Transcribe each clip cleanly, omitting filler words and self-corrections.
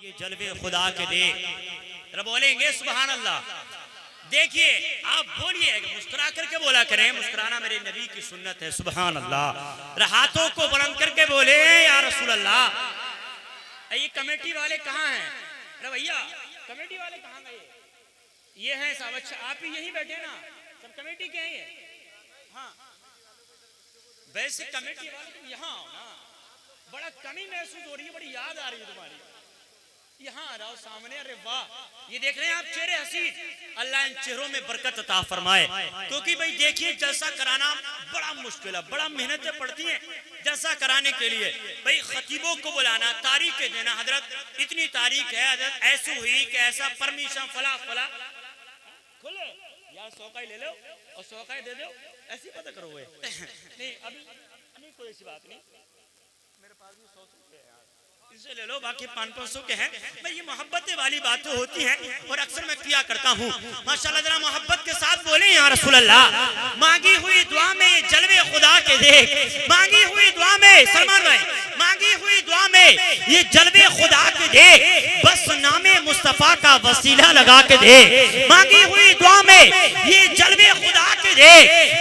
ये जलवे खुदा के दे, जरा बोलेंगे सुभान अल्लाह। देखिए आप बोलिए, मुस्कुरा करके बोला करें, मुस्कुराना मेरे नबी की सुन्नत है। सुभान अल्लाह। हाथों को बुलंद करके बोले या रसूल अल्लाह। ये कमेटी वाले कहाँ हैं? अरे भैया कमेटी वाले कहाँ गए? ये हैं साहब। अच्छा आप ही यहीं बैठे ना, सब कमेटी के हैं ये? हाँ वैसे कमेटी वाले तुम यहाँ आओ ना, बड़ा कमी महसूस हो रही है, बड़ी याद आ रही है तुम्हारी। यहाँ आ जाओ सामने। अरे वाह, ये देख रहे हैं आप चेहरे हसीन, अल्लाह इन चेहरों में बरकत अता फरमाए। क्योंकि भाई देखिए जलसा कराना बड़ा मुश्किल है, बड़ा मेहनतें पड़ती हैं जलसा कराने के लिए। भाई खतीबों को बुलाना, तारीख देना, हजरत इतनी तारीख है, हजरत ऐसी हुई कि ऐसा परमिशन फला फला खोलो यार, सौकाई ले लो और सौकाई दे दो, ऐसी पता करो हुए नहीं अभी नहीं कोई ऐसी बात नहीं, मेरे पास भी 100 रुपए है यार, इसे ले लो, बाकी 500 के हैं। भाई ये मोहब्बत वाली बातें होती हैं और अक्सर मैं किया करता हूँ। माशाल्लाह जरा मोहब्बत के साथ बोले या रसूल अल्लाह। मांगी हुई दुआ में जलवे खुदा के देख, मांगी हुई दुआ में सलमान भाई, मांगी हुई दुआ में ये जलवे खुदा के दे, बस नामे मुस्तफा का वसीला लगा के दे। मांगी हुई दुआ में ये जलवे खुदा के दे,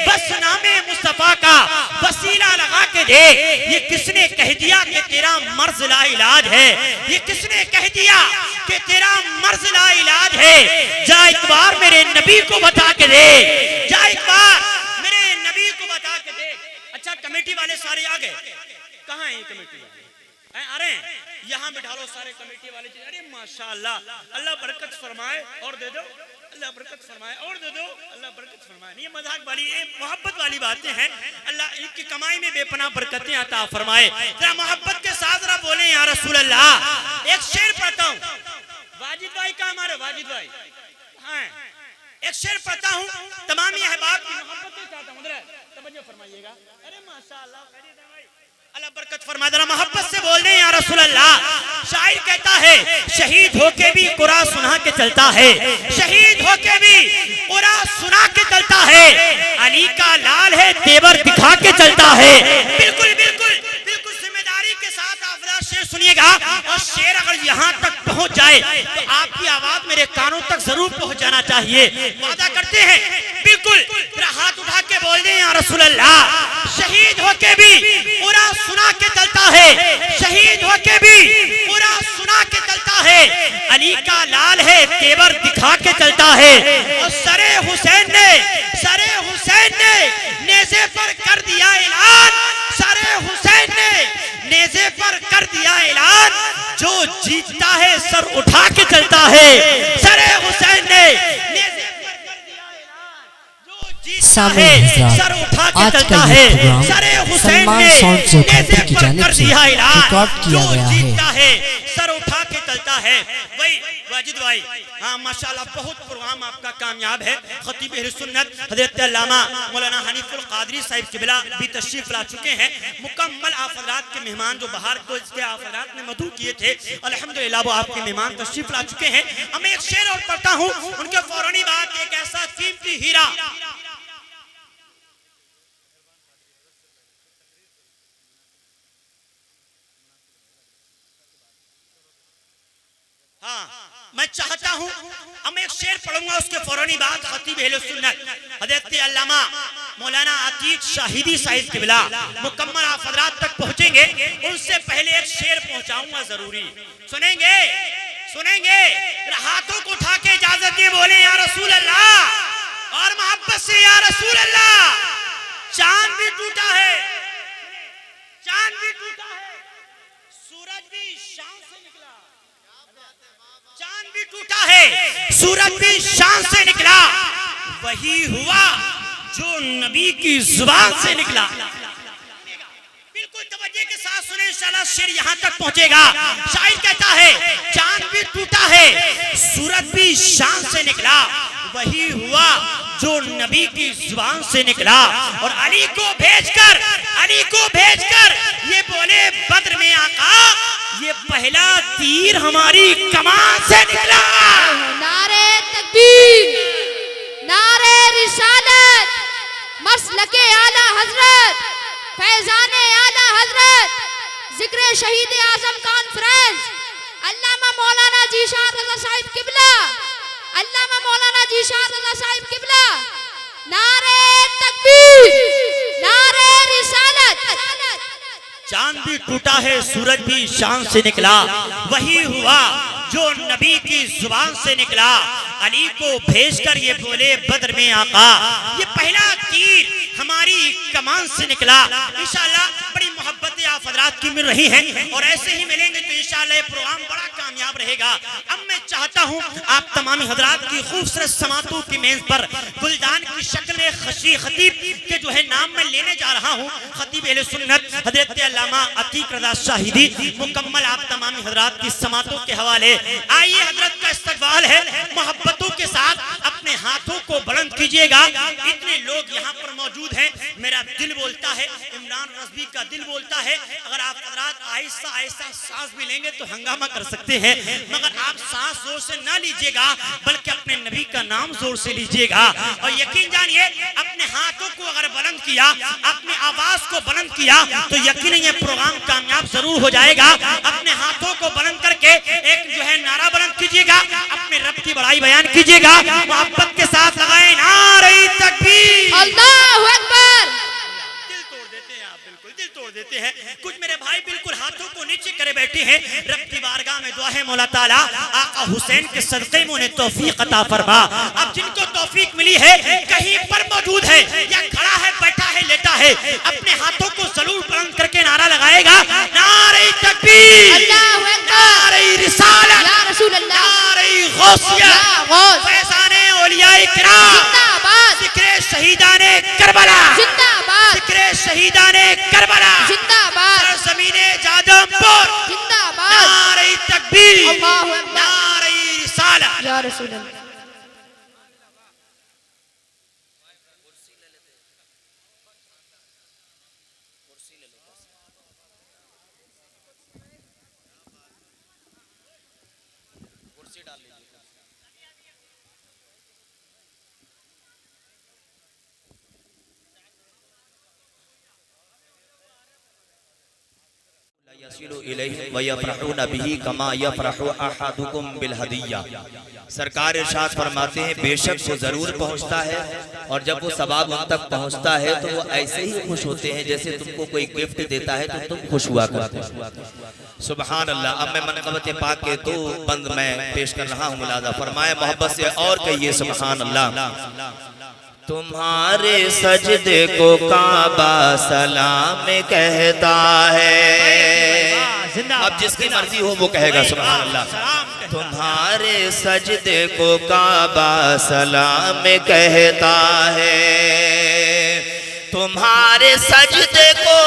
बस नामे मुस्तफा का वसीला लगा के दे। ये किसने कह दिया कि तेरा मर्ज ला इलाज है? ये किसने कह दिया कि तेरा मर्ज ला इलाज है? जा एक बार मेरे नबी को बता के दे, जा एक बार मेरे नबी को बता के दे। अच्छा कमेटी वाले सारे आ गए? कहाँ है ये कमेटी वाले? आ रहे हैं? यहाँ बिठा लो सारे कमेटी वाले। अरे माशाअल्लाह, अल्लाह बरकत फरमाए और दे दो, अल्लाह बरकत फरमाए और दे दो, अल्लाह बरकत फरमाए। ये मजाक वाली, ये मोहब्बत वाली बातें हैं। अल्लाह इनकी कमाई में बेपनाह बरकतें अता फरमाए। जरा मोहब्बत के साथ जरा बोले या रसूल अल्लाह। एक शेर पढ़ता हूँ, वाजिद भाई का, हमारे वाजिद भाई हाँ, एक शेर पढ़ता हूँ, तमाम अहबाब की मोहब्बत चाहता हूँ, तवज्जो फरमाइएगा। अरे माशाअल्लाह, अल्लाह बरकत फरमाए। जरा मोहब्बत से बोल दें या रसूल अल्लाह। शायर कहता है शहीद होके भी कुरान सुना के चलता है, शहीद होके भी कुरान सुना के चलता है। अली का लाल है तेवर दिखा के चलता है। बिल्कुल बिल्कुल बिल्कुल जिम्मेदारी के साथ आप शेर सुनिएगा, और शेर अगर यहाँ तक पहुँच जाए तो आपकी आवाज मेरे कानों तक जरूर पहुँच जाना चाहिए। वादा करते हैं बिल्कुल। हाथ उठा के बोल दें या रसूल अल्लाह। शहीद होके भी पूरा सुना के चलता है, शहीद होके भी पूरा सुना के चलता है। अली का लाल है तेवर दिखा के चलता है। और सरे हुसैन ने नेज़े पर कर दिया ऐलान, सरे हुसैन ने नेज़े पर कर दिया ऐलान, जो जीतता है सर उठा के चलता है। सरे हुसैन ने नेज़े पर कर दिया ऐलान, जो जीतता है सर उठा के चलता है। सरे हुसैन ने नेज़े पर कर दिया ऐलान, जो जीतता है सर उठा के चलता है। वही वाजिद भाई, हाँ माशाल्लाह बहुत प्रोग्राम आपका कामयाब है। खतीब अहले सुन्नत हज़रत अल्लामा मौलाना हनीफुल कादरी साहिब किबला भी तशरीफ ला चुके हैं। मुकम्मल आफरात के मेहमान जो बाहर को इसके आफरात में मधु किए थे, अल्हम्दुलिल्लाह वो आपके मेहमान तशरीफ ला चुके हैं। अब मैं एक शेर और पढ़ता हूँ, उनके फौरनी बात, एक ऐसा कीमती हीरा मैं चाहता हूं, अब मैं एक शेर पढ़ूंगा, उसके फौरनी बाद खतीब अहले सुन्नत हज़रत अल्लामा मौलाना अतीक शाहिदी साहिब किबला मुकम्मल आफरात तक पहुंचेंगे। उनसे पहले एक शेर पहुंचाऊंगा जरूरी, सुनेंगे सुनेंगे। हाथों को उठा के इजाजत दिए बोले या रसूल अल्लाह, और मोहब्बत से या रसूल अल्लाह। चांद भी टूटा है, चांद भी टूटा है, सूरज भी शान से निकला, चांद भी टूटा है, सूरज भी शान से निकला, वही हुआ जो नबी की जुबान से निकला। बिल्कुल तवज्जो के साथ सुने, इंशाल्लाह शेर यहाँ तक पहुँचेगा। शायर कहता है चांद भी टूटा है, सूरज भी शान से निकला, वही हुआ जो नबी की जुबान से निकला। और अली को भेजकर ये बोले बद्र में आका, ये पहला तीर हमारी कमान से निकला। नारे तकबीर, नारे रिसालत, मसलके आला हजरत, फैजाने आला हजरत, जिक्र शहीद आजम कॉन्फ्रेंस, अल्लामा मौलाना जीशान रज़ा साहिब किबला, अल्लामा मौलाना जीशान रज़ा साहिब किबला, नारे तकबीर, नारे रिसालत। चांद भी टूटा है, सूरज भी शान से निकला, वही हुआ जो नबी की जुबान से निकला। अली को भेजकर ये बोले बद्र में आका, ये पहला तीर हमारी कमान से निकला। इंशाअल्लाह बड़ी मोहब्बतें आप हजरात की मिल रही हैं और ऐसे ही मिलेंगे तो इंशाअल्लाह ये प्रोग्राम बड़ा कामयाब रहेगा। अब मैं चाहता हूँ आप तमाम हजरात की खूबसूरत समातों की मेज पर गुलदान की शक्ल में खतीब के जो है नाम मैं लेने जा रहा हूँ। खतीब अहले सुन्नत हजरत अल्लामा अतीक रज़ा शाहिदी मुकम्मल आप तमाम हजरात की समातों के हवाले। आइए हजरत का इस्तकबाल है, मोहब्बतों के साथ अपने हाथों को बुलंद कीजिएगा। इतने लोग यहाँ पर मौजूद हैं, मेरा दिल बोलता है, इमरान रज़वी का दिल बोलता है, अगर आप हजरात आहिस्ता आहिस्ता सांस भी लेंगे तो हंगामा कर सकते हैं, मगर आप सांस जोर से ना लीजिएगा बल्कि अपने नबी का नाम जोर से लीजिएगा। और यकीन जानिए अपने हाथों को अगर बुलंद किया, अपनी आवाज को बुलंद किया तो यकीन ये प्रोग्राम कामयाब जरूर हो जाएगा। अपने हाथों को बुलंद करके एक जो है नारा बुलंद कीजिएगा, अपने रब की बड़ाई बयान कीजिएगा, मोहब्बत के साथ लगाए नारे तकबीर, अल्लाहु अकबर। दिल तोड़ देते हैं आप, बिल्कुल दिल तोड़ देते हैं। कुछ मेरे भाई बिल्कुल हाथों को नीचे करे बैठे हैं। रब की बारगाह में दुआ है मौला ताला आका हुसैन के सदक़े में उन्हें तौफीक अता फरमा। अब जिनको तौफीक मिली है, कहीं पर मौजूद है या खड़ा है, बैठा है, लेटा है, अपने हाथों को जरूर बुलंद करके नारा लगाएगा, नारे तकबीर, अल्लाहु अकबर, नारे रिसालत, या रसूल अल्लाह, नारे गौसिया, या गौस, फैज़ाने औलियाए किराम, जिंदाबाद, ज़िक्रे शहीदाने करबला, जिंदाबाद, ज़िक्रे शहीदाने करबला, जिंदाबाद, सरज़मीने जादमपुर, जिंदाबाद, नारे तकबीर, अल्लाहु अकबर, नारे रिसालत। या रसूल अल्लाह। सरकार इरशाद फरमाते हैं बेशक वो जरूर पहुंचता है और जब वो सवाब उन तक पहुंचता है तो वो ऐसे ही खुश होते हैं जैसे तुमको कोई गिफ्ट देता है तो तुम खुश हुआ करते हो। सुभान अल्लाह। अब मैं मनक़बत पाक के दो बंद मैं पेश कर रहा हूँ, मुलाज़ा फरमाए मोहब्बत से और कहिए सुभान अल्लाह। तुम्हारे सजदे को काबा सलाम कहता है, अब जिसकी मर्जी हो वो कहेगा सुभान अल्लाह। तुम्हारे सजदे को काबा सलाम कहता है, तुम्हारे सजदे को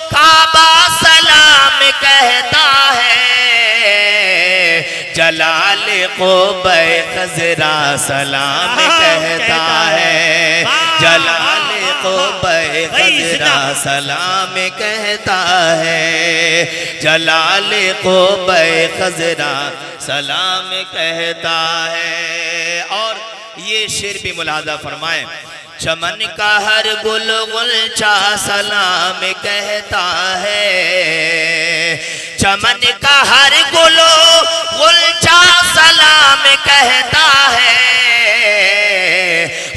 काबा सलाम कहता है, जलाल को खज़रा सलाम कहता है, जलाल को खज़रा सलाम कहता है, जलाल को खज़रा सलाम कहता है। और ये शेर भी मुलाज़ा फरमाए, चमन का हर गुल गुलचा सलाम कहता है, चमन का हर गुल गुलचा सलाम कहता है,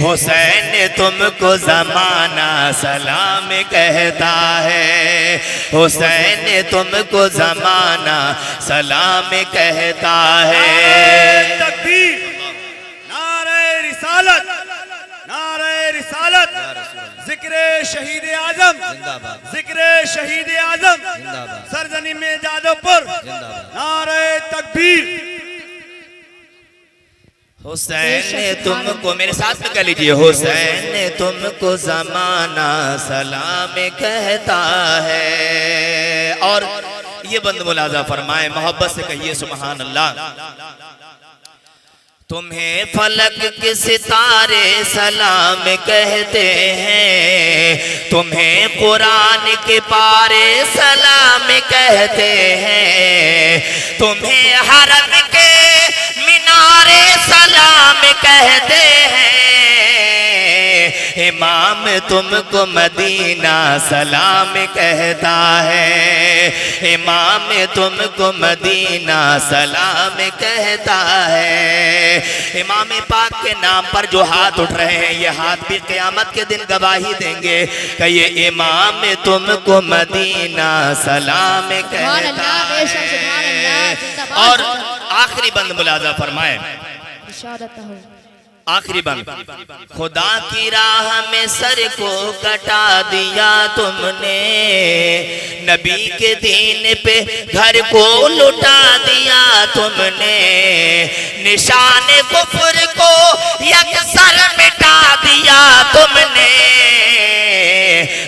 हुसैन तुमको ज़माना सलाम कहता है, हुसैन तुमको ज़माना सलाम कहता है। तकबीर, नारे रिसालत, नारे रिसालत, जिक्रे शहीद आजम, जिक्रे शहीद आजम, सरजनी में जादवपुर, नारे तकबीर। हुसैन ने तुमको, मेरे साथ में कह लीजिए, हुसैन ने तुमको ज़माना सलाम कहता है। और ये बंद मुलाज़ा फरमाए मोहब्बत से कहिए सुभान अल्लाह। तुम्हें फलक के सितारे सलाम कहते हैं, तुम्हें कुरान के पारे सलाम कहते हैं, तुम्हें हरम के मीनारे सलाम कहते हैं, इमाम तुमको मदीना सलाम कहता है, इमाम तुमको मदीना सलाम कहता है। इमाम पाक के नाम पर जो हाथ उठ रहे हैं ये हाथ भी क़यामत के दिन गवाही देंगे कि ये इमाम तुमको मदीना सलाम कहता है। और आखिरी बंद मुलाजा फरमाए, आखिरी बंद, खुदा की राह में सर को कटा दिया तुमने, नबी के दीन पे घर को लुटा दिया तुमने, निशान कुफ्र को यकसर मिटा दिया तुमने,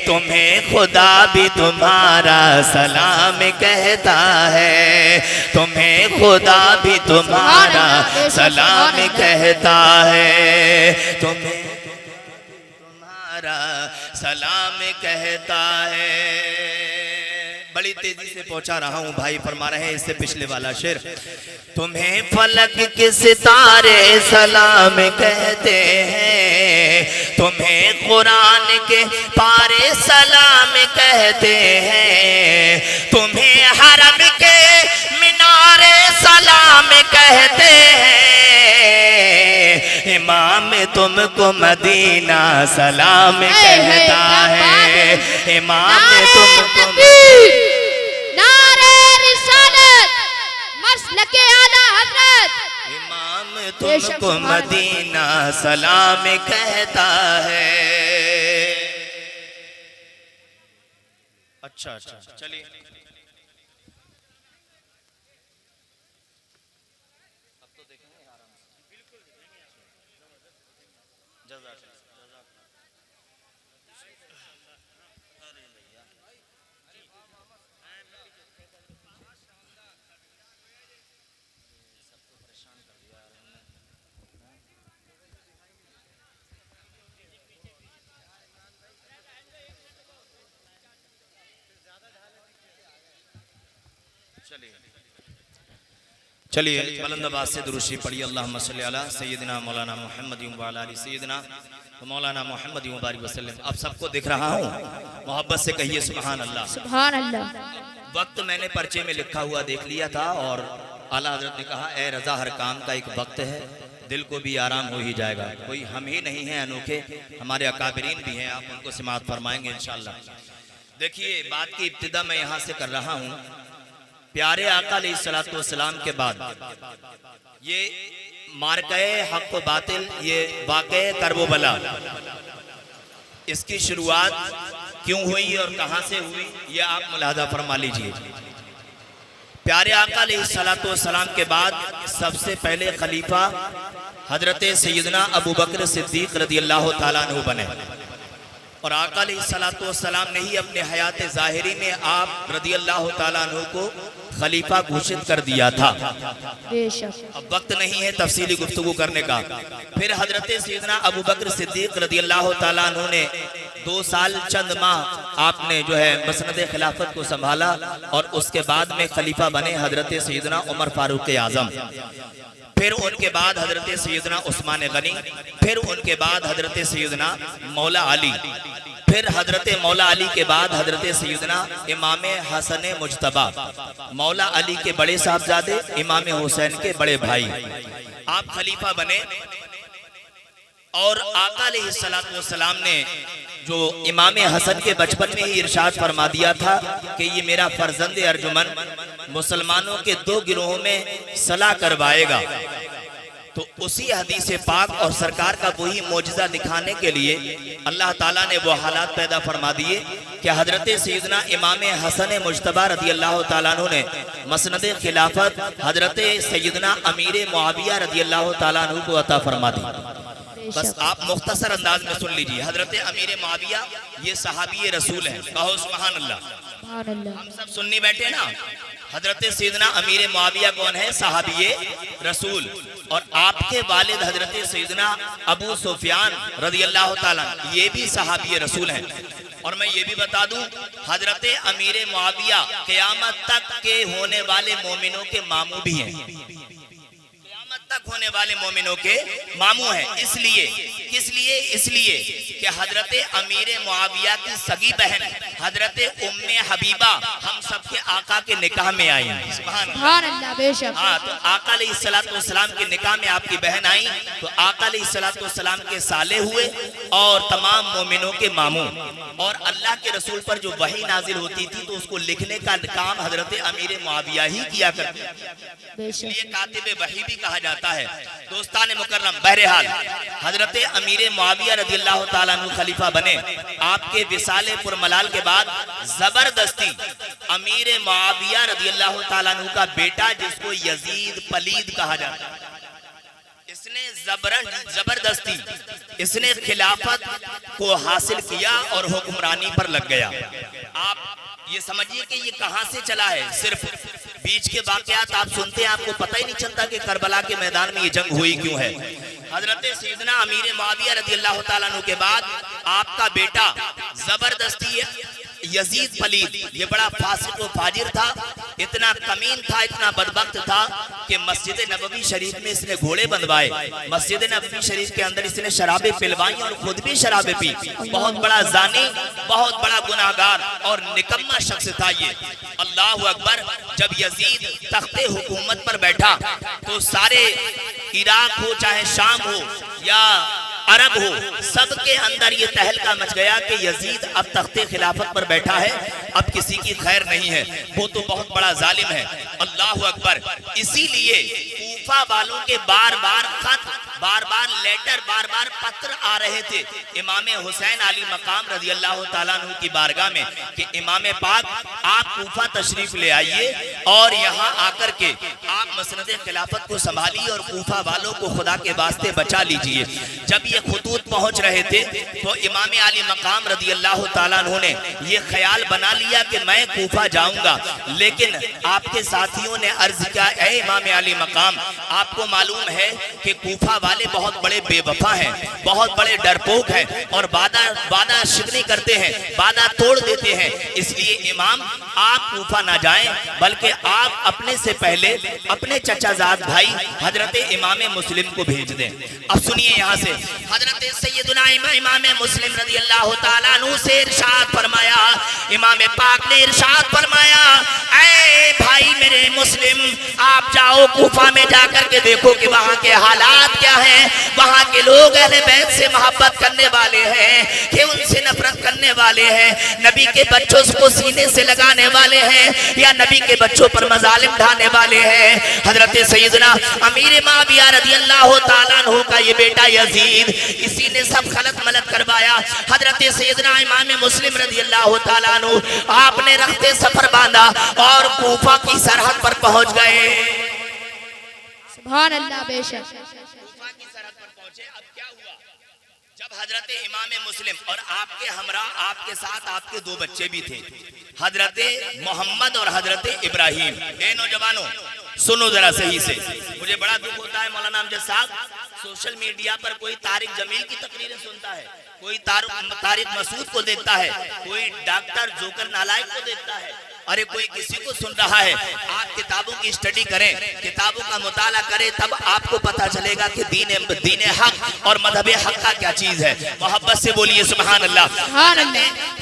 तुम्हें खुदा भी तुम्हारा सलाम कहता है, तुम्हें खुदा भी तुम्हारा सलाम कहता है, तुम्हें तुम्हारा सलाम कहता है। बड़ी तेजी से पहुंचा रहा हूं, भाई फरमा रहे हैं इससे पिछले वाला शेर, तुम्हें फलक के सितारे सलाम कहते हैं, तुम्हें कुरान के पारे सलाम कहते हैं, तुम्हें हरम के मीनारे सलाम कहते हैं, इमाम तुमको मदीना सलाम कहता है, इमाम तुमको नारे रिसालत मसलके आला हजरत, इमाम तुमको मदीना सलाम कहता है। अच्छा चलिए अब तो देखेंगे आराम से। बिल्कुल चलिए बुलंद आवाज से दुरूद शरीफ पढ़िए, अल्लाहुम्मा सल्ली अला सय्यिदिना मौलाना मुहम्मद व अला आलि सय्यिदिना मौलाना मोहम्मद व बारिक वसल्लम। अब सबको दिख रहा हूँ, मोहब्बत से कहिए सुभान अल्लाह। सुभान अल्लाह। वक्त मैंने पर्चे में लिखा हुआ देख लिया था और आला हजरत ने कहा ए रजा हर काम का एक वक्त है, दिल को भी आराम हो ही जाएगा। कोई हम ही नहीं हैं अनोखे, हमारे अकाबरीन भी हैं, आप उनको समाअत फरमाएंगे इंशाअल्लाह। देखिए बात की इब्तिदा मैं यहाँ से कर रहा हूँ। प्यारे आका अलैहिस्सलातु वस्सलाम के बाद ये मारके हक व बातिल, ये वाक़े करबला, इसकी शुरुआत क्यों हुई और कहां से हुई ये आप मुलाहजा फरमा लीजिए। प्यारे आका अलैहिस्सलातु वस्सलाम के बाद सबसे पहले खलीफा हजरत सैयदना अबू बकर सिद्दीक रदियल्लाहु ताला अन्हु बने और आका अलैहिस्सलातु वस्सलाम ने ही अपने हयात ज़ाहिरी में आप रदियल्लाहु ताला अन्हु को खलीफा घोषित कर दिया था। अब वक्त नहीं है तफसीली गुफ्तगू करने का। फिर हजरत सैयदना अबू बकर सिद्दीक रदियल्लाहु ताला अन्हु ने 2 साल चंद माह आपने जो है मसनद खिलाफत को संभाला और उसके बाद में खलीफा बने हजरत सैयदना उमर फारूक आजम। फिर उनके बाद हजरत सैयदना उस्मान गनी, फिर उनके बाद हजरत सैयदना मौला अली, फिर हजरत मौला अली के बाद हजरत सैयदना इमाम हसन मुज्तबा, मौला अली के बड़े साहबजादे इमाम हुसैन के बड़े भाई, आप खलीफा बने। और आका अलैहिस्सलातु वस्सलाम ने जो इमाम हसन के बचपन में ही इरशाद फरमा दिया था कि ये मेरा फर्जंद अर्जुमन मुसलमानों के 2 गिरोहों में सलाह करवाएगा, तो उसी हदीस पाक और सरकार का वही मौजज़ा दिखाने के लिए अल्लाह ताला ने वो हालात पैदा फरमा दिए कि हजरत सैयदना इमाम हसन मुज्तबा रदियल्लाहु ताला अन्हु ने मसनद खिलाफत हजरत सैयदना अमीर मुआविया रदियल्लाहु ताला अन्हु को अता फरमा दी। बस आप मुख्तसर अंदाज में सुन लीजिए। हजरत अमीर मुआविया ये सहाबी रसूल हैं, कहो सुभान अल्लाह। हम सब सुन्नी बैठे ना। हजरत सैयदना अमीर मुआविया कौन है? सहाबी रसूल। और आपके वालिद हजरत सैयदना अबू सुफियान रदियल्लाहु ताला ये भी सहाबी रसूल हैं। और मैं ये भी बता दूं हजरत अमीर मुआविया क़यामत तक के होने वाले मोमिनों के मामू भी हैं। क़यामत तक होने वाले मोमिनों के मामू हैं। इसलिए किस लिए? इसलिए कि हजरत अमीर मुआविया की सगी बहन हजरत उम्मे हबीबा हम सबके आका के निकाह में आई। सुभान अल्लाह, बेशक। हाँ, तो आका अलैहिस्सलाम के निकाह में आपकी बहन आई, तो आका अलैहिस्सलाम के साले हुए और तमाम मोमिनों के मामू। और अल्लाह के रसूल पर जो वही नाजिल होती थी तो उसको लिखने का काम हजरत अमीर मुआविया ही किया करते, इसलिए कातिब वही भी कहा जाता है। दोस्तान मुकर्रम, बहरहाल हजरत अमीर मुआविया रज़ियल्लाहु ताला अन्हु खलीफा बने। आपके विसाले पुरमलाल के बाद जबरदस्ती अमीर मुआविया रज़ियल्लाहु ताला अन्हु का बेटा, जिसको यजीद पलीद कहा जाता है, इसने जबरदस्ती इसने खिलाफत को हासिल किया और हुक्मरानी पर लग गया। आप ये समझिए कि ये कहां से चला है। सिर्फ बीच के वाकयात आप सुनते हैं, आपको पता ही नहीं चलता कि करबला के मैदान में ये जंग हुई क्यों है। हजरत सैयदना अमीर मुआविया रज़ियल्लाहु ताला अन्हु के बाद आपका बेटा जबरदस्ती यजीद पलीद, ये बड़ा फासिक व फाजिर था, इतना कमीन था, इतना बदबख्त था कि मस्जिद नबवी शरीफ में इसने घोड़े बंधवाए, मस्जिद नबवी शरीफ के अंदर इसने शराबें पिलवाई और खुद भी शराबें पी। बहुत बड़ा जानी, बहुत बड़ा गुनाहगार और निकम्मा शख्स था ये। अल्लाह अकबर। जब यजीद तख्ते हुकूमत पर बैठा तो सारे इराक हो चाहे शाम हो या अरब हो, सबके अंदर ये तहलका मच गया कि यजीद अब तख्ते खिलाफत पर बैठा है, अब किसी की खैर नहीं है, वो तो बहुत बड़ा जालिम है। अल्लाह अकबर। इसीलिए कूफा वालों के बार बार खत, बार बार लेटर, बार बार पत्र आ रहे थे इमाम हुसैन अली मकाम रज़ियल्लाहु ताला अन्हु की बारगाह में कि इमाम पाक आप कूफा तशरीफ ले आइए और यहाँ आकर के आप मसनद खिलाफत को संभालिए और कूफा वालों को खुदा के वास्ते बचा लीजिए। जब ये खुतूत पहुंच रहे थे तो इमाम अली मकाम रज़ियल्लाहु ताला अन्हु ने ये ख्याल बना लिया कि मैं कूफा जाऊंगा, लेकिन आपके साथियों ने अर्ज किया, ऐ इमाम अली मकाम, आपको मालूम है कि कूफा वाले बहुत बड़े बेवफा हैं, बहुत बड़े डरपोक हैं और वादा शिकनी करते हैं, वादा तोड़ देते हैं। इसलिए इमाम आप कूफा ना जाएं, बल्कि आप अपने से पहले अपने चचाजाद भाई हजरत इमाम मुस्लिम को भेज दें। अब सुनिए यहाँ से हजरत सैयदना इमाम मुस्लिम रज़ियल्लाहु ताला अन्हु से इरशाद फरमाया, इमाम पाक ने इरशाद फरमाया, ऐ भाई मेरे मुस्लिम, आप जाओ कूफा में जाकर के देखो कि वहाँ के हालात क्या हैं, वहाँ के लोग अहले बैत से मोहब्बत करने वाले हैं कि उनसे नफरत करने वाले हैं, नबी के बच्चों को सीने से लगाने वाले हैं या नबी के बच्चों पर मजालिम ढाने वाले हैं। हजरत सैयदना अमीर मुआविया रज़ियल्लाहु ताला अन्हु का ये बेटा यजीद, इसी ने सब गलत मलत करवाया। हजरत सैयदना इमाम मुस्लिम रज़ियल्लाहु ताला अन्हु आपने रखते सफर बांधा और कूफा की सरहद पर पहुंच गए। सुभान अल्लाह, बेशक। कूफा की सरहद पर पहुंचे। अब क्या हुआ, जब हजरत इमाम मुस्लिम और आपके हमरा, आपके साथ आपके दो बच्चे भी थे, हजरत मोहम्मद और हजरत इब्राहिम। ए नौजवानों सुनो जरा सही से, मुझे बड़ा दुख होता है मौलाना अमजद साहब, सोशल मीडिया पर कोई तारिक जमील की तकरीरें सुनता है, कोई तारिक मसूद को देखता है, कोई डॉक्टर जोकर नालायक को देखता है, अरे कोई किसी को सुन रहा है। आप किताबों की स्टडी करें, किताबों का मुताला करें, तब आपको पता चलेगा कि दीन हक और मजहब हक का क्या चीज है। मोहब्बत से बोलिए सुभान अल्लाह।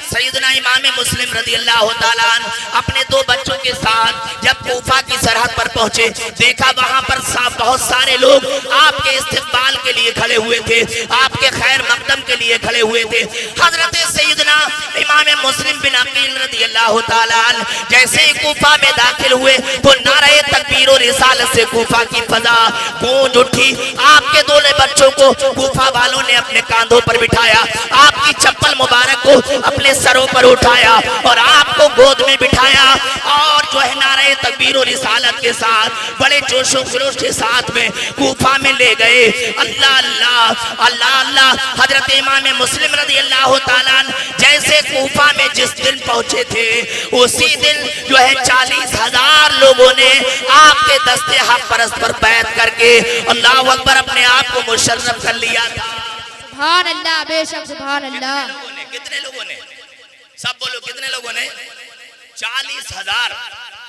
सैयदना इमाम मुस्लिम रज़ियल्लाहु ताला अन्हु अपने दो बच्चों के साथ जब कूफा की सरहद पर पहुंचे, देखा वहां पर बहुत सारे लोग आपके इस्तकबाल के लिए खड़े हुए थे, आपके खैर मकदम के लिए खड़े हुए थे। हजरत सैयदना इमाम मुस्लिम बिन अकील रज़ियल्लाहु ताला अन्हु जैसे ही कूफा में दाखिल हुए तो नारे तकबीर और रिसालत से कूफा की फजा गूंज उठी। आपके दोनों बच्चों को कूफा वालों ने अपने कांधों पर बिठाया, आपकी चप्पल मुबारक को अपने सरों पर उठाया और आपको गोद में बिठाया और जो है नारे तकबीर और रिसालत के साथ बड़े जोशो खरोश के साथ में कूफा में ले गए। अल्लाह अल्लाह अल्लाह अल्लाह। हजरत इमाम मुस्लिम रज़ियल्लाहु ताला जैसे कूफा में जिस दिन पहुंचे थे, उसी दिन जो है 40,000 लोगों ने आपके दस्ते हक परस्त पर बैठ करके अल्लाह अकबर अपने आप को मुशर्रफ कर लिया था। सुभान अल्लाह, बेशक सुभान अल्लाह। कितने लोगों ने, सब बोलो कितने लोगों ने? 40,000।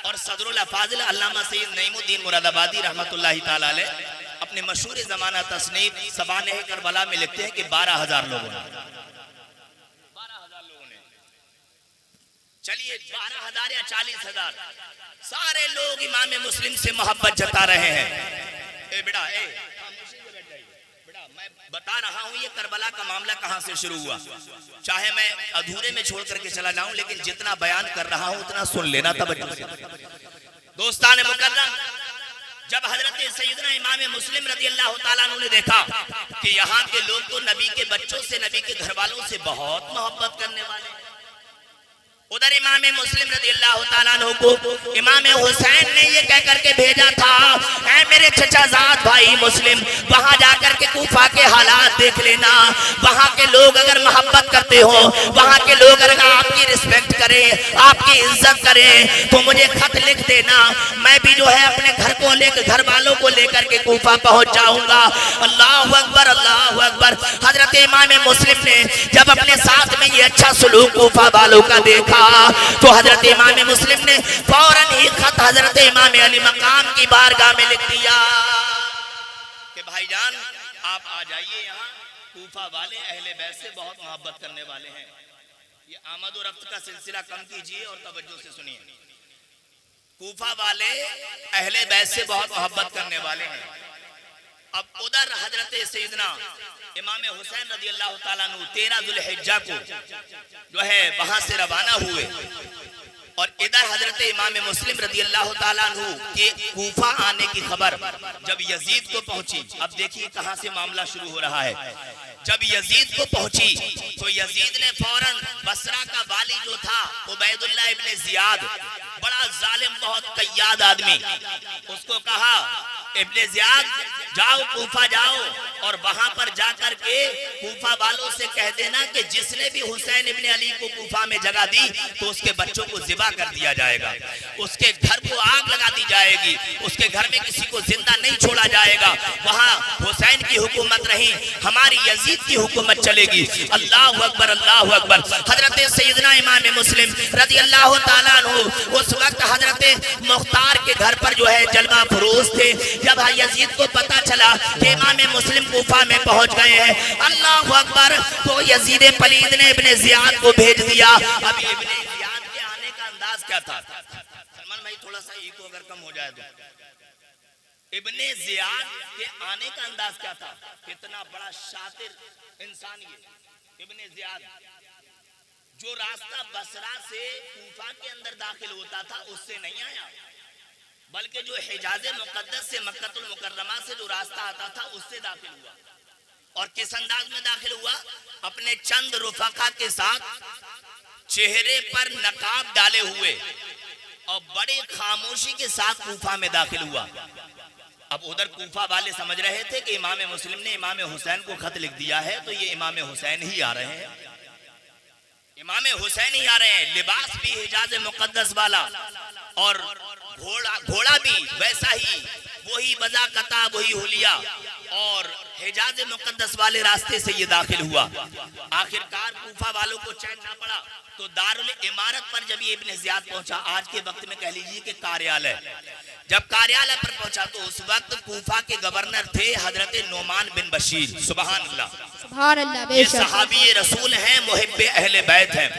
और सदरुल अफाजिल अल्लामा सैयद नईमुद्दीन मुरादाबादी रहमतुल्लाहि ताला अलैह अपने मशहूर जमाना तसनीफ सबाने करबला में लिखते हैं कि 12,000 लोगों ने, 12,000 लोगों ने, चलिए 12,000 या 40,000, सारे लोग इमाम मुस्लिम से मोहब्बत जता रहे हैं। ए बेटा, मैं बता रहा हूं ये करबला का मामला कहां से शुरू हुआ। चाहे मैं अधूरे में छोड़ करके चला जाऊं, लेकिन जितना बयान कर रहा हूं उतना सुन लेना। तवज्जो से दोस्तान मुकर्रम, जब हजरत सैयदना इमाम मुस्लिम रज़ी अल्लाह ताला अन्हु ने देखा कि यहाँ के लोग तो नबी के बच्चों से, नबी के घर वालों से बहुत मोहब्बत करने वाले, उधर इमाम मुस्लिम रज़ी अल्लाह ताला अन्हु को इमाम हुसैन ने ये कह करके भेजा था, ऐ मेरे चचाजाद भाई मुस्लिम, वहां जाकर के कूफा के हालात देख लेना। वहां के लोग अगर मोहब्बत करते हो, वहां के लोग अगर आपकी रिस्पेक्ट करें, आपकी इज्जत करें, तो मुझे खत लिख देना। मैं भी जो है अपने घर को लेकर, घर वालों को लेकर के कूफा पहुंच जाऊंगा। अल्लाह अकबर, अल्लाह अकबर। हजरत इमाम मुस्लिम ने जब अपने साथ में ये अच्छा सलूक कूफा वालों का देखा, तो हजरत इमाम मुस्लिम ने फौरन ही खत हजरत इमाम अली मकाम की बारगाह में लिख दिया कि भाईजान आप आ जाइए, यहाँ कूफा वाले अहले बैत से बहुत मोहब्बत करने वाले हैं। ये आमद और रफ्त का सिलसिला कम कीजिए और तवज्जो से सुनिए। कूफा वाले अहले बैत से बहुत मोहब्बत करने वाले हैं। अब उधर हजरत सैयदना इमाम हुसैन रज़ी अल्लाह ताला अन्हु 13 ज़ुल्हिज्जा को जो है वहां से रवाना हुए, और इधर हजरत इमाम मुस्लिम रज़ी अल्लाह ताला अन्हु के कूफा आने की खबर जब यजीद को पहुंची। अब देखिए कहां से मामला शुरू हो रहा है। जब यजीद को पहुंची तो यजीद ने फौरन बसरा का वाली जो था उबैदुल्लाह इब्ने जियाद, बड़ा जालिम, बहुत कय्याद आदमी, उसको कहा, इब्ने जियाद जाओ कूफा जाओ, और वहां पर जाकर के कूफा वालों से कह देना कि जिसने भी हुसैन इब्ने अली को कूफा में जगह दी तो उसके बच्चों को जिबा कर दिया जाएगा, उसके घर को आग लगा दी जाएगी, उसके घर में किसी को जिंदा नहीं छोड़ा जाएगा। वहां हुसैन की हुकूमत रही, हमारी यजीद की हुकूमत चलेगी। अल्लाह अकबर, अल्लाह अकबर। हजरत सैयदना इमाम मुस्लिम रज़ी अल्लाह ताला अन्हु उस वक्त हजरत मुख्तार के घर पर जो है जलवा फरोज थे। जब यजीद को पता चला कि इमाम मुस्लिम कूफा में पहुंच गए हैं, अल्लाह अकबर, तो यजीद पलीद ने इब्ने जियाद को भेज दिया। अब इब्ने जियाद के आने का अंदाज क्या था? सलमान भाई थोड़ा सा इको अगर कम हो जाए तो। इब्ने जियाद के आने का अंदाज क्या था? कितना बड़ा शातिर इंसान ये इब्ने जियाद, जो रास्ता बसरा से कूफा के अंदर दाखिल होता था उससे नहीं आया, बल्कि जो हिजाज़े मुक़द्दस से मक्कतुल मुकर्रमा से जो रास्ता आता था उससे दाखिल हुआ। और किस अंदाज में दाखिल हुआ? अपने चंद रुफका के साथ, चेहरे पर नकाब डाले हुए और बड़ी खामोशी के साथ कूफा में दाखिल हुआ। अब उधर कूफा वाले समझ रहे थे कि इमाम मुस्लिम ने इमाम हुसैन को खत लिख दिया है, तो ये इमाम हुसैन ही आ रहे हैं, इमाम हुसैन ही आ रहे हैं। लिबास भी हिजाज़े मुक़द्दस वाला, और घोड़ा भी वैसा ही, वही बज़ाक़ता, वही हुलिया, और हिजाज़े मुक़द्दस वाले रास्ते से ये दाखिल हुआ। आखिरकार कूफा वालों को चैन ना पड़ा, तो दारुल इमारत पर जब ये इब्ने जियाद पहुंचा, आज के वक्त में कह लीजिए कि कार्यालय, जब कार्यालय पर पहुंचा तो उस वक्त कूफा के गवर्नर थे हजरत नोमान बिन बशीर। सुभान अल्लाह, सुभान अल्लाह। ये सहाबी रसूल हैं, मुहिब्बे अहले बैत हैं।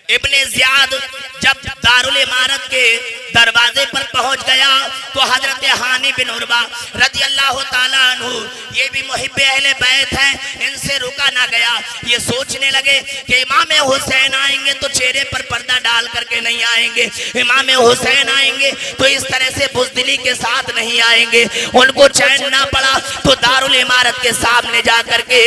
इब्ने जियाद जब दारुल इमारत के दरवाजे पर पहुंच गया तो हजरत हानी बिन उर्वा रज़ी अल्लाह ताला अन्हु, ये भी मुहिब्बे अहले बैत हैं, इनसे रुका ना गया। ये सोचने लगे कि इमाम हुसैन आएंगे तो चेहरे पर पर्दा डाल करके नहीं आएंगे, इमाम हुसैन आएंगे तो इस तरह से बुज़दिली के साथ नहीं आएंगे। उनको चैन ना पड़ा तो दारुल इमारत के सामने जा करके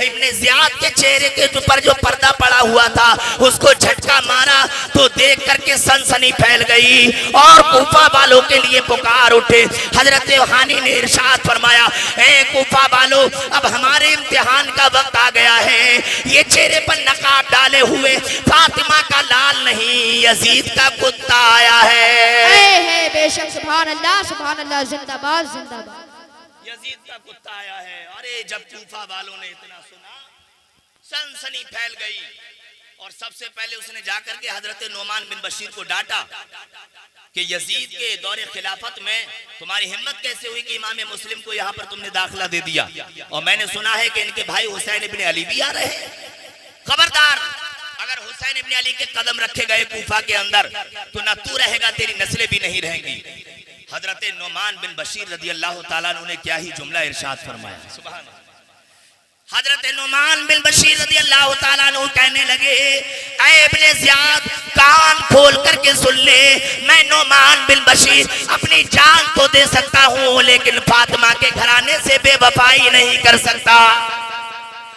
इब्ने जियाद के चेहरे के ऊपर जो पर्दा पड़ा हुआ था उसको झटका मारा, तो देख करके सनसनी फैल गई और कूफा वालों के लिए पुकार उठे। हजरत हानी ने इरशाद फरमाया, ए कूफा वालों, अब हमारे इम्तिहान का वक्त आ गया है। ये चेहरे पर नकाब डाले हुए फातिमा का लाल नहीं, यजीद का कुत्ता आया है। बेशक, सुभान अल्लाह, सुभान अल्लाह, जिंदाबाद, जिंदाबाद। यजीद का कुत्ता आया है। अरे जब कूफा वालों ने इतना सुना, सनसनी फैल गई। और सबसे पहले उसने जाकर के हजरत नोमान बिन बशीर को डांटा कि यजीद के दौरे खिलाफत में तुम्हारी हिम्मत कैसे हुई कि इमाम मुस्लिम को यहाँ पर तुमने दाखिला दे दिया, और मैंने सुना है कि इनके भाई हुसैन इब्ने अली भी आ रहे हैं। खबरदार, अगर हुसैन इब्ने अली के कदम रखे गए कूफा के अंदर तो ना तू रहेगा, तेरी नस्लें भी नहीं रहेंगी। हजरत नोमान बिन बशीर रदी अल्लाह ताला अन्हु ने क्या ही जुमला इरशाद फरमाया, सुभान अल्लाह। हजरत नोमान बिन बशीर रदी अल्लाह ताला अन्हु कहने लगे, ऐ इब्ने ज़ियाद कान खोल करके सुन ले, मैं नोमान बिन बशीर अपनी जान तो दे सकता हूँ लेकिन फातिमा के घराने से बेवफाई नहीं कर सकता।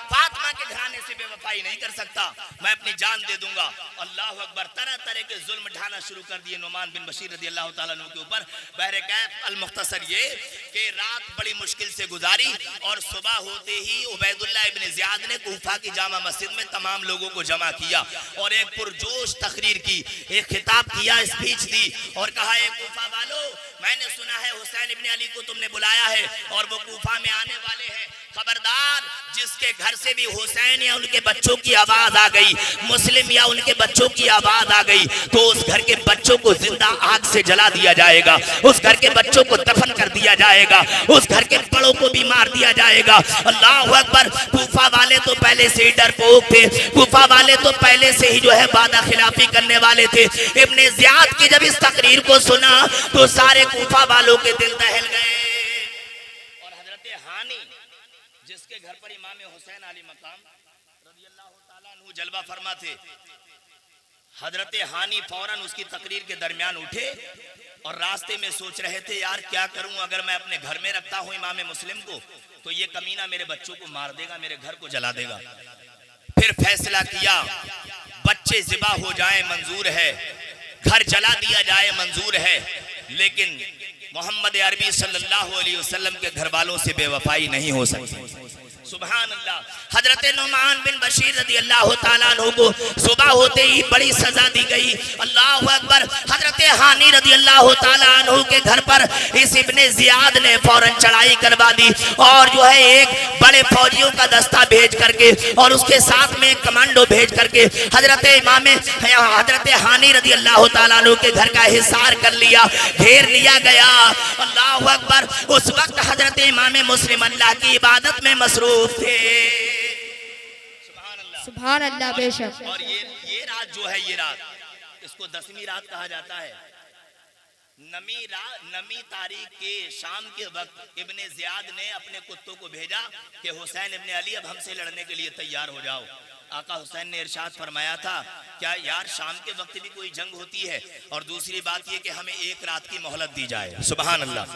फातिमा के घराने से बेवफाई नहीं कर सकता, मैं अपनी जान दे दूंगा। अल्लाह अकबर, तरह तरह के जुल्म ढाना शुरू कर दिए नोमान बिन बशीर रदी अल्लाह ताला अन्हु के ऊपर। बहरकैफ अल मुख्तसर ये कि रात बड़ी मुश्किल से गुजारी और सुबह होते ही उबैदुल्लाह इब्ने ज़ियाद ने कूफा की जामा मस्जिद में तमाम लोगों को जमा किया और एक पुरजोश तकरीर की, एक खिताब किया, स्पीच दी और कहा, ए कूफा वालों, मैंने सुना है हुसैन इब्ने अली को तुमने बुलाया है और वो कूफा में आने वाले हैं। खबरदार, जिसके घर से भी हुसैन या उनके बच्चों की आवाज आ गई, मुस्लिम या उनके बच्चों की आवाज आ गई, तो उस घर के बच्चों को जिंदा आग से जला दिया जाएगा, उस घर के बच्चों को दफन कर दिया जाएगा, उस घर के बड़ों को भी मार दिया जाएगा। अल्लाह अकबर। कूफा वाले तो पहले से ही डरपोक थे, कूफा वाले तो पहले से ही जो है वादा खिलाफी करने वाले थे। इब्ने ज़ियाद की जब इस तकरीर को सुना तो सारे कूफा वालों के दिल दहल गए। और हजरत हानी, जिसके घर पर इमाम हुसैन अली मकाम रज़ियल्लाहु ताला अन्हु जलवा फरमा थे, हजरत हानी फौरन उसकी तकरीर के दरमियान उठे और रास्ते में सोच रहे थे, यार क्या करूं, अगर मैं अपने घर में रखता हूं इमाम मुस्लिम को तो ये कमीना मेरे बच्चों को मार देगा, मेरे घर को जला देगा। फिर फैसला किया, बच्चे ज़िबा हो जाएं मंजूर है, घर जला दिया जाए मंजूर है, लेकिन मोहम्मद अरबी सल्लल्लाहु अलैहि वसल्लम के घर वालों से बेवफाई नहीं हो सकती। सुभान अल्लाह। हजरत नोमान बिन बशीर रदी अल्लाह ताला अन्हु को सुबह होते ही बड़ी सजा दी गई। अल्लाह अकबर। हजरत हानी रदी अल्लाह ताला अन्हु के घर पर इस इब्ने ज़ियाद ने फौरन चढ़ाई करवा दी और जो है एक बड़े फौजियों का दस्ता भेज करके और उसके साथ में एक कमांडो भेज करके हजरत हानी रदी अल्लाह ताला अन्हु के घर का हिसार कर लिया, घेर लिया गया। अल्लाह अकबर। उस वक्त हजरत इमाम मुस्लिम अल्लाह की इबादत में मसरूफ थे। सुभान अल्लाह। बेशक। और ये रात जो है, ये रात इसको 10वीं रात कहा जाता है। नमी तारीख के शाम के वक्त इब्ने ज़ियाद ने अपने कुत्तों को भेजा कि हुसैन इब्ने अली अब हमसे लड़ने के लिए तैयार हो जाओ। आका हुसैन ने इरशाद फरमाया था, क्या यार शाम के वक्त भी कोई जंग होती है, और दूसरी बात ये कि हमें एक रात की मोहलत दी जाए। सुभान अल्लाह।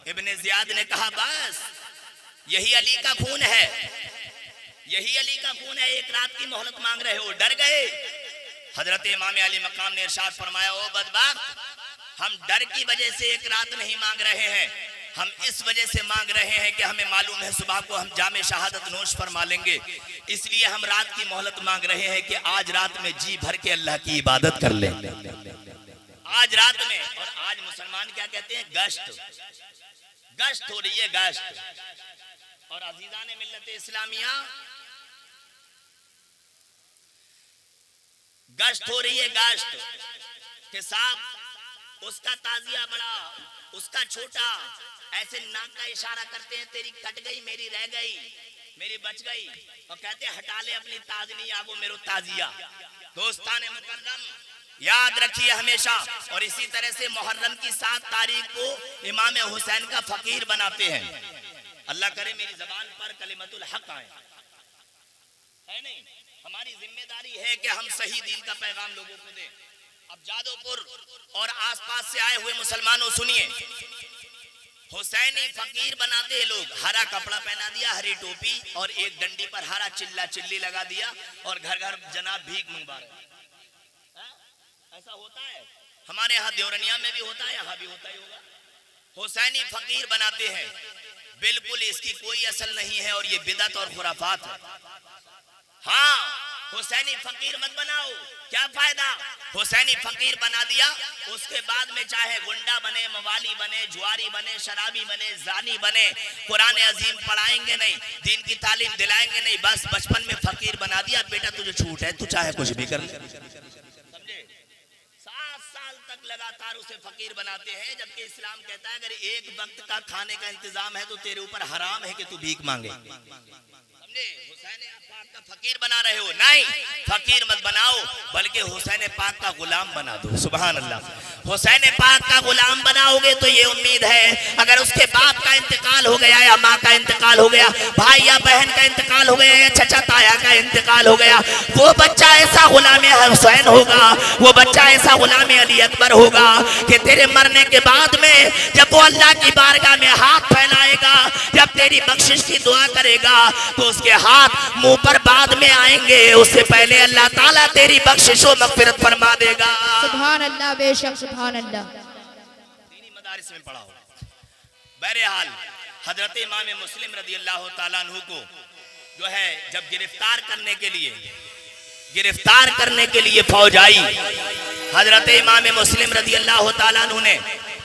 इब्ने ज़ियाद ने कहा, बस यही अली का खून है, यही अली का खून है, एक रात की मोहलत मांग रहे हो। डर गए। हजरत इमाम अली मकाम ने इरशाद फरमाया, ओ बदबख्त, हम डर की वजह से एक रात नहीं मांग रहे हैं, हम इस वजह से मांग रहे हैं कि हमें मालूम है सुबह को हम जामे शहादत नोश फरमा लेंगे, इसलिए हम रात की मोहलत मांग रहे हैं कि आज रात में जी भर के अल्लाह की इबादत कर लें। आज रात में। और आज मुसलमान क्या कहते हैं, गश्त हो रही है, गश्त। और अजीजान मिल्लत इस्लामिया, गश्त हो रही है, गश्त के साथ उसका ताजिया बड़ा, उसका छोटा, ऐसे नाक का इशारा करते हैं, तेरी कट गई, मेरी रह गई, मेरी बच गई, और कहते हैं हटा ले अपनी ताजनी आगो मेरो ताजिया। दोस्ताने मुकर्रम, याद रखिए हमेशा। और इसी तरह से मुहर्रम की 7 तारीख को इमाम हुसैन का फकीर बनाते हैं। अल्लाह करे मेरी जबान पर कलिमतुल हक आए, है नहीं? हमारी जिम्मेदारी है कि हम सही दीन का पैगाम लोगों को दें। अब जादोपुर और आसपास से आए हुए मुसलमानों सुनिए, हुसैनी फकीर बनाते हैं लोग। हरा कपड़ा पहना दिया, हरी टोपी, और एक डंडी पर हरा चिल्ला चिल्ली लगा दिया, और घर घर जनाब भीख मंगवा रहे। ऐसा होता है हमारे यहाँ देवरनिया में भी होता है, यहाँ भी होता ही होगा। हुसैनी फकीर बनाते हैं, बिल्कुल इसकी कोई असल नहीं है और ये बिदअत और खुराफात है। हाँ, हुसैनी फकीर मत बनाओ, क्या फायदा। हुसैनी फकीर बना दिया, उसके बाद में चाहे गुंडा बने, मवाली बने, जुआरी बने, शराबी बने, जानी बने, कुरान अजीम पढ़ाएंगे नहीं, दीन की तालीम दिलाएंगे नहीं, बस बचपन में फकीर बना दिया, बेटा तुझे छूट है, तू चाहे कुछ भी कर ले। समझे? 7 साल तक लगातार उसे फकीर बनाते हैं, जबकि इस्लाम कहता है अगर एक वक्त का खाने का इंतजाम है तो तेरे ऊपर हराम है कि तू भीख मांगे। समझे? हुसैन पाक का फकीर बना रहे हो, नहीं, फकीर मत बनाओ, बल्कि हुसैन पाक का गुलाम बना दो। सुभान अल्लाह। हुसैन पाक का गुलाम बनाओगे तो ये उम्मीद है अगर उसके बाप का इंतकाल हो गया या माँ का इंतकाल हो गया, भाई या बहन का इंतकाल हो गया या चचा ताया का इंतकाल हो गया, वो बच्चा ऐसा गुलाम हुसैन होगा, वो बच्चा ऐसा गुलाम अली अकबर होगा कि तेरे मरने के बाद में जब वो अल्लाह की बारगाह में हाथ फैलाएगा, जब तेरी बख्शिश की दुआ करेगा तो उसके हाथ मुंह पर बाद में आएंगे, उससे पहले अल्लाह ताला तेरी बख्शिश व मगफिरत फरमा देगा। सुभान अल्लाह, बेशक सुभान अल्लाह। दीनी मदारिस में पढ़ाओ। बहरहाल हजरत इमाम मुस्लिम रज़ी अल्लाह ताला अन्हु को जो है जब गिरफ्तार करने के लिए फौज आई, हजरत इमाम मुस्लिम रज़ी अल्लाह ताला अन्हु ने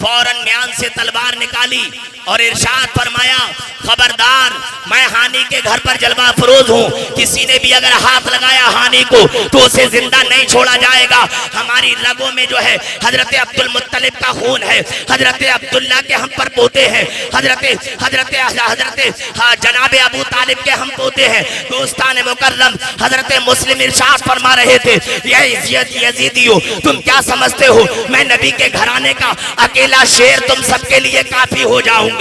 फौरन म्यान से तलवार निकाली और इरशाद फरमाया, खबरदार, मैं हानी के घर पर जलवा फरोज हूँ, किसी ने भी अगर हाथ लगाया हानी को तो उसे जिंदा नहीं छोड़ा जाएगा। हमारी रगों में जो है हजरत अब्दुल मुत्तलिब का खून है, हजरत अब्दुल्ला के हम पर पोते हैं, हजरत जनाब अबू तालिब के हम पोते हैं। दोस्तान मुकर्रम, हजरत मुस्लिम इरशाद फरमा रहे थे, यजीदियो तुम क्या समझते हो मैं नबी के घराने का अकेला शेर तुम सबके लिए काफी हो जाऊंगा।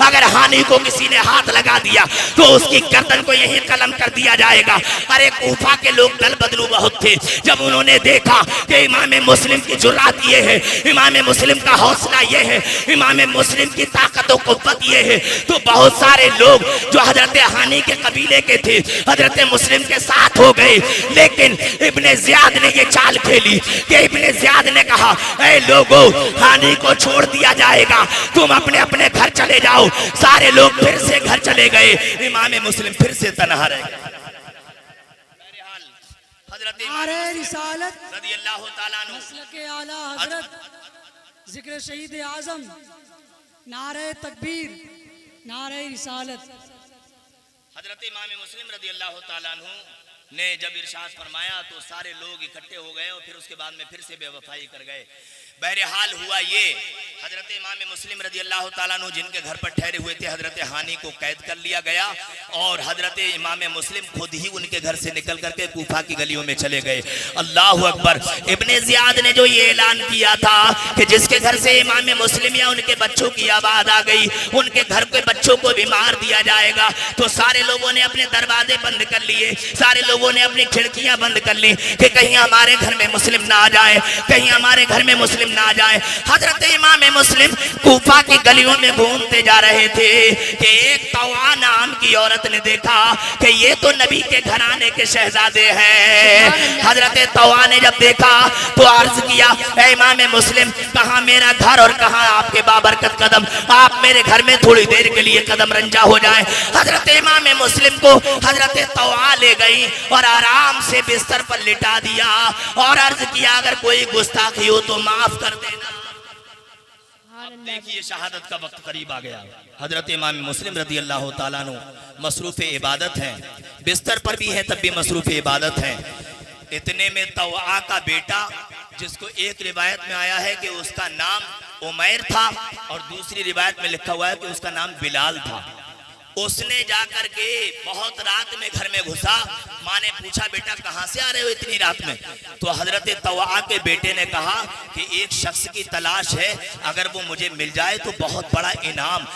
अगर हानि को किसी ने हाथ लगा दिया तो उसकी गर्दन को यहीं कलम कर दिया जाएगा। अरे कूफा के लोग दल बदलू बहुत थे, जब उन्होंने देखा कि इमाम मुस्लिम की जुर्रत ये है, इमाम मुस्लिम का हौसला ये है, इमाम मुस्लिम की ताकत और कुव्वत ये है, तो बहुत सारे लोग जो हजरत हानी के कबीले के थे हजरत मुस्लिम के साथ हो गए। लेकिन इब्ने ज़ियाद ने ये चाल खेली कि इब्ने ज़ियाद ने कहा, ऐ लोगों, हानी को छोड़ दिया जाएगा, तुम अपने अपने घर चले जाओ। सारे लोग फिर से घर चले गए, इमाम मुस्लिम फिर से तन्हा रह गए। नारे रिसालत रज़ी अल्लाह ताला अन्हु, मसलके आला हजरत, जिक्र शहीद आजम, नारे तकबीर, नारे रिसालत। हजरत इमाम मुस्लिम रज़ी अल्लाह ताला अन्हु ने जब इरशाद फरमाया तो सारे लोग इकट्ठे हो गए और फिर उसके बाद में फिर से बेवफाई कर गए। बहरहाल हुआ ये, हजरत इमाम मुस्लिम रज़ी अल्लाह ताला अन्हु जिनके घर पर ठहरे हुए थे हजरत हानी को कैद कर लिया गया और हजरत इमाम मुस्लिम खुद ही उनके घर से निकल करके कूफा की गलियों में चले गए। अल्लाह अकबर। इब्ने ज़ियाद ने जो ये ऐलान किया था कि जिसके घर से इमाम मुस्लिम या उनके बच्चों की आवाज आ गई उनके घर के बच्चों को भी मार दिया जाएगा, तो सारे लोगों ने अपने दरवाजे बंद कर लिए, सारे लोगों ने अपनी खिड़कियां बंद कर ली कि कहीं हमारे घर में मुस्लिम ना आ जाए, कहीं हमारे घर में मुस्लिम ना आ जाए। हजरत इमाम मुस्लिम कूफा की गलियों में घूमते जा रहे थे कि एक तवा नाम की औरत ने देखा कि ये तो नबी के घराने के शहजादे हैं। हजरत तवा ने जब देखा तो अर्ज किया, ऐ इमाम मुस्लिम, कहाँ मेरा घर और कहाँ आपके बाबरकत कदम, आप मेरे घर में थोड़ी देर के लिए कदम रंजा हो जाए। हजरत इमाम मुस्लिम को हजरत तवा ले गई और आराम से बिस्तर पर लिटा दिया और अर्ज किया, अगर कोई गुस्ताखी हो तो माफ कर देना। अब देखिए शहादत का वक्त करीब आ गया। हजरत इमाम मुस्लिम रज़ी अल्लाह ताला अन्हु मसरूफ इबादत हैं, बिस्तर पर भी है तब भी मसरूफ इबादत हैं। इतने में तवा का बेटा, जिसको एक रिवायत में आया है कि उसका नाम उमैर था और दूसरी रिवायत में लिखा हुआ है कि उसका नाम बिलाल था, उसने जाकर के बहुत रात में घर में घुसा। माँ ने पूछा, बेटा कहाँ से आ रहे हो इतनी रात में? तो हजरत तवा के बेटे ने कहा कि एक शख्स की तलाश है, अगर वो मुझे मिल जाए तो बहुत बड़ा इनाम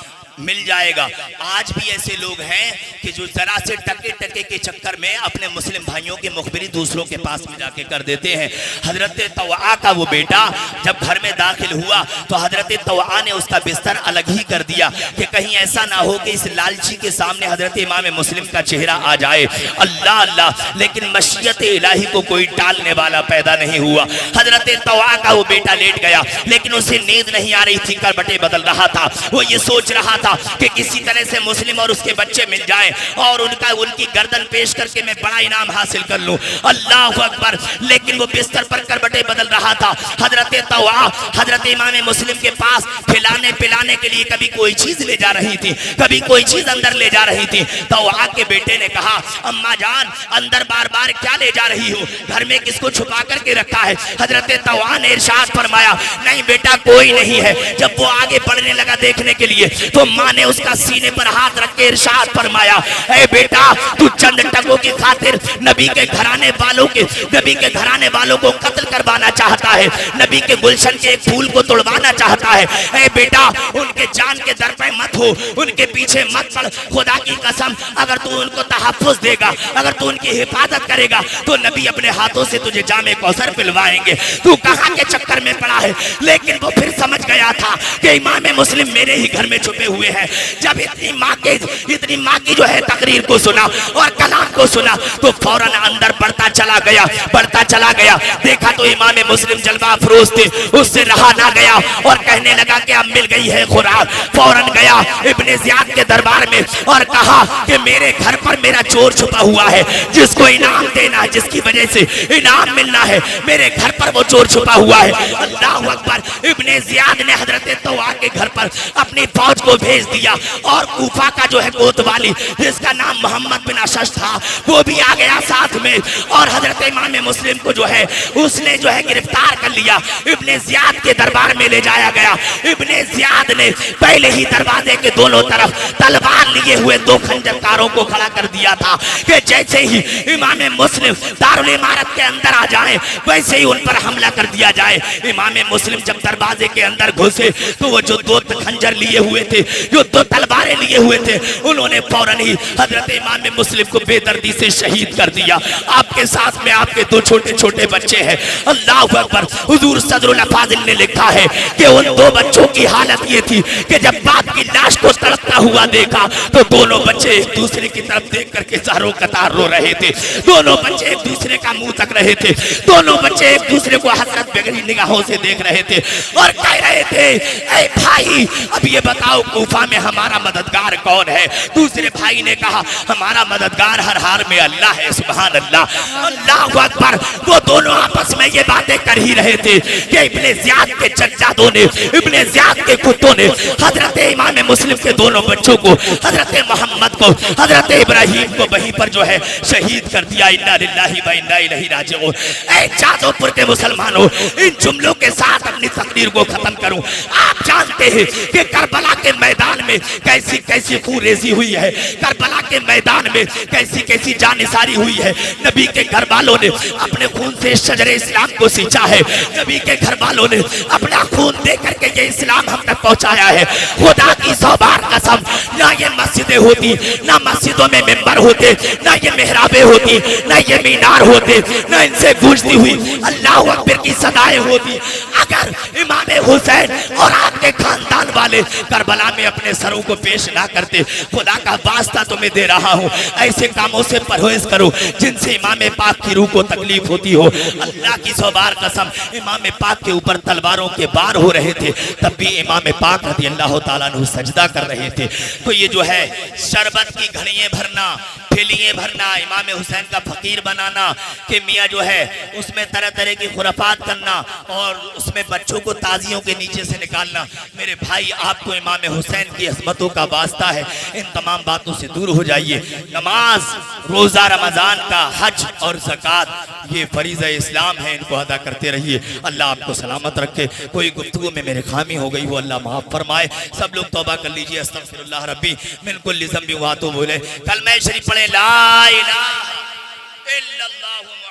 मिल जाएगा। आज भी ऐसे लोग हैं कि जो जरा से टके टके के चक्कर में अपने मुस्लिम भाइयों की मुखबिरी दूसरों के पास में जाके कर देते हैं। हजरत तवा का वो बेटा जब घर में दाखिल हुआ तो हजरत तवा ने उसका बिस्तर अलग ही कर दिया कि कहीं ऐसा ना हो कि इस लालची के सामने हजरत इमाम मुस्लिम का चेहरा आ जाए। अल्लाह अल्लाह, लेकिन मशीयत इलाही को कोई टालने वाला पैदा नहीं हुआ। हजरत तवा का वो बेटा लेट गया, लेकिन उसे नींद नहीं आ रही थी, करवटें बदल रहा था। वो ये सोच रहा था था कि किसी तरह से मुस्लिम और उसके बच्चे मिल जाएं और उनकी गर्दन पेश करके मैं बड़ा इनाम हासिल कर लूं। अल्लाह अकबर। लेकिन वो बिस्तर पर करवटें बदल रहा था। हजरत तवा हजरत इमाम मुस्लिम के पास खिलाने पिलाने के लिए कभी कोई चीज ले जा रही थी, कभी कोई चीज अंदर ले जा रही थी। तवा के बेटे ने कहा, अम्मा जान अंदर बार बार क्या ले जा रही हो, घर में किसको छुपा करके रखा है? हजरत तवा ने इरशाद फरमाया, नहीं बेटा कोई नहीं है। जब वो आगे बढ़ने लगा देखने के लिए तो माँ ने उसका सीने पर हाथ रख के इरशाद फरमाया, ए बेटा तू चंद टकों की खातिर नबी के घराने वालों को कत्ल करवाना चाहता है, नबी के गुलशन के एक फूल को तोड़वाना चाहता है। ए बेटा उनके जान के दर पे मत हो, उनके पीछे मत पड़। खुदा की कसम अगर तू उनको तहफ्फुज़ देगा, अगर तू उनकी हिफाजत करेगा तो नबी अपने हाथों से तुझे जामे कौसर पिलवाएंगे। तू कहाँ के चक्कर में पड़ा है? लेकिन वो फिर समझ गया था कि इमाम मुस्लिम मेरे ही घर में छुपे हुए हैं। जब इतनी माँ की जो है तकरीर को सुना और कलाम को सुना तो फौरन अंदर बढ़ता चला गया। देखा तो इमाम मुस्लिम जलवा अफरोज थे, उससे रहा ना गया और कहने लगा कि अब मिल गई है खुराक। फौरन गया इब्ने ज़ियाद के दरबार में और कहा कि मेरे घर पर मेरा चोर छुपा हुआ है, जिसको इनाम देना है, जिसकी वजह से इनाम मिलना है, मेरे घर पर वो चोर छुपा हुआ है। अल्लाह अकबर। इब्ने ज़ियाद ने हजरत तवा के घर पर अपनी फौज को भेज दिया और कूफा का जो है कोतवाली जिसका नाम मोहम्मद बिन अशश था वो भी आ गया साथ में और हजरत इमाम मुस्लिम को जो है उसने जो है गिरफ्तार कर लिया। इब्ने ज़ियाद के दरबार में ले जाया गया। इब्ने ज़ियाद ने पहले ही दरवाजे के दोनों तरफ तलवार लिए हुए 2 खंजरकारों को खड़ा कर दिया था कि जैसे ही इमाम मुस्लिम दारुल इमारत के अंदर आ जाए वैसे ही उन पर हमला कर दिया जाए। इमाम मुस्लिम जब दरवाजे के अंदर घुसे तो वो जो 2 खंजर लिए हुए थे, जो 2 तलवारें लिए हुए थे, उन्होंने फौरन ही हजरत इमाम मुस्लिम को बेदर्दी से शहीद कर दिया। आपके साथ में आपके 2 छोटे छोटे बच्चे हैं। अल्लाह अकबर। हुजूर सदरुल फाजिल ने लिखा है कि उन 2 बच्चों की हालत ये थी कि जब बाप की लाश को तड़पता हुआ देखा तो दोनों बच्चे एक दूसरे की तरफ देख करके चारों कतार रो रहे थे। दोनों बच्चे एक दूसरे का मुंह तक रहे थे। दोनों बच्चे एक दूसरे को हसरत बेगरी निगाहों से देख रहे थे और कह रहे थे, ऐ भाई अब ये बताओ कूफा में हमारा मददगार कौन है? दूसरे भाई ने कहा, हमारा मददगार हर हाल में अल्लाह है। सुभान अल्लाह। अल्लाह अकबर। वो दोनों आपस में ये बातें कर ही रहे थे कि इब्ने ज़ियाद के जज्जादों ने, इब्ने ज़ियाद के कुत्तों ने हजरत इमाम मुस्लिम के दोनों बच्चों को, हजरत मोहम्मद को, हजरत इब्राहिम को वहीं पर जो है शहीद कर दिया। इन्ना लिल्लाहि व इन्ना इलैहि राजिऊन। ऐ जादोपुर के मुसलमानों, इन जुमलों के साथ अपनी तकरीर को खत्म करूं। आप जानते हैं कि करबला के मैदान में कैसी कैसी खूनरेज़ी हुई है, करबला के मैदान में कैसी कैसी जानिसारी हुई है। नबी के घर वालों ने अपने खून से शजरे इस्लाम को सींचा है। नबी के घर वालों ने अपना खून दे करके ये इस्लाम हम तक पहुंचाया है। खुदा की 100 बार कसम, ना ये मस्जिदें होती, ना मस्जिदों में मिंबर होते, ना ये मेहराबें होती, ना ये मीनार होते, ना इनसे गूंजती हुई अल्लाह अकबर की सदाएं होती अगर इमाम हुसैन और आपके खानदान वाले करबला में अपने सरों को पेश ना करते। खुदा का वास्ता तुम्हें दे रहा हूँ, ऐसे कामों से परहेज करो जिनसे इमाम पाक की रूह को तकलीफ होती हो। अल्लाह की 100 बार कसम, इमाम पाक के ऊपर तलवारों के बार हो रहे थे, तब भी इमाम पाक रज़ी अल्लाह ताला अन्हु सजदा कर रहे थे। तो ये जो है शरबत की घड़ियां भरना, थैलियां भरना, इमाम हुसैन का फकीर बनाना कि मियाँ जो है उसमें तरह तरह की खुराफात करना और उसमें बच्चों को ताजियों के नीचे से निकालना, मेरे भाई आपको इमाम हुसैन की अज़मतों का वास्ता है, इन तमाम बातों से दूर हो जाइए। नमाज, रोज़ा रमज़ान का, हज और ज़कात ये फरीज़ा इस्लाम है, इनको अदा करते रहिए। अल्लाह आपको सलामत रखे। कोई गुफ्तगू में मेरे खामी हो गई हो अल्लाह माफ़ फरमाए। सब लोग तौबा कर लीजिए। अस्तग़फिरुल्लाह रब्बी मिन कुल्लि ज़ंबि व अतूबु इलैह। कलमा शरीफ पढ़े, ला इलाहा इल्लल्लाहु।